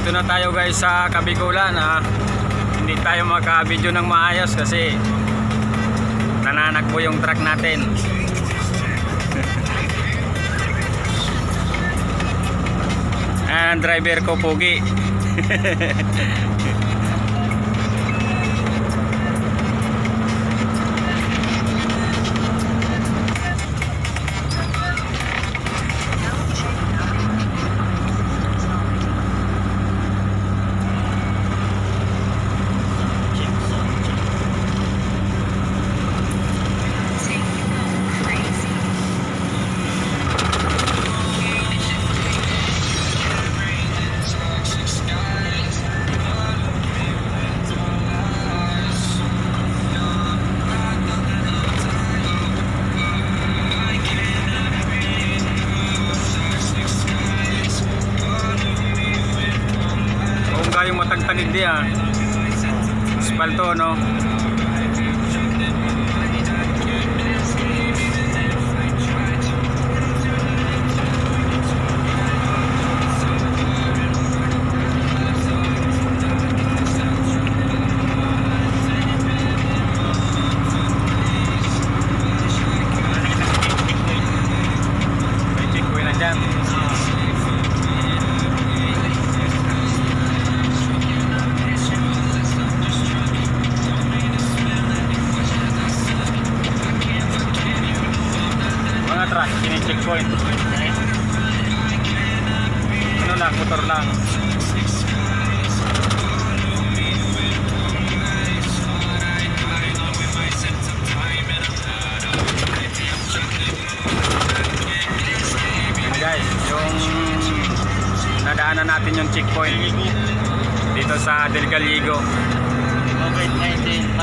Dito na tayo guys sa Kabikulan. Hindi tayo maka-video ng maayos kasi nananakbo yung truck natin. Ang driver ko pogi. Yung matagtanig diya espalto no. May checkpoint na dyan. Checkpoint. Ano lang, motor lang. Guys, yung nadaanan natin yung checkpoint dito sa Del Gallego. COVID-19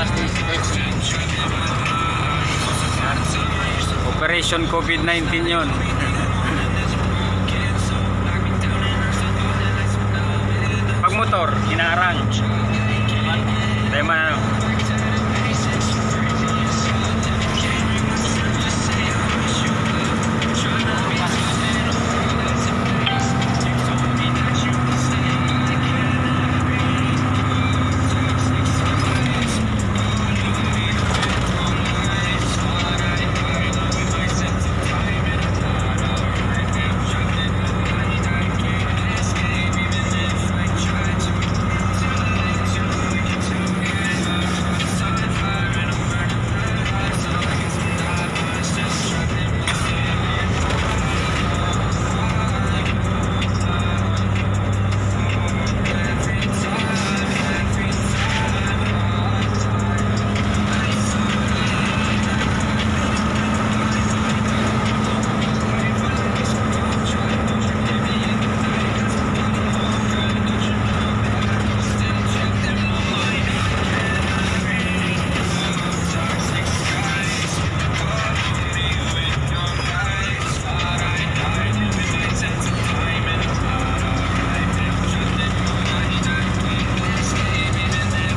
Operation COVID-19 yun. Pag motor, inaarang.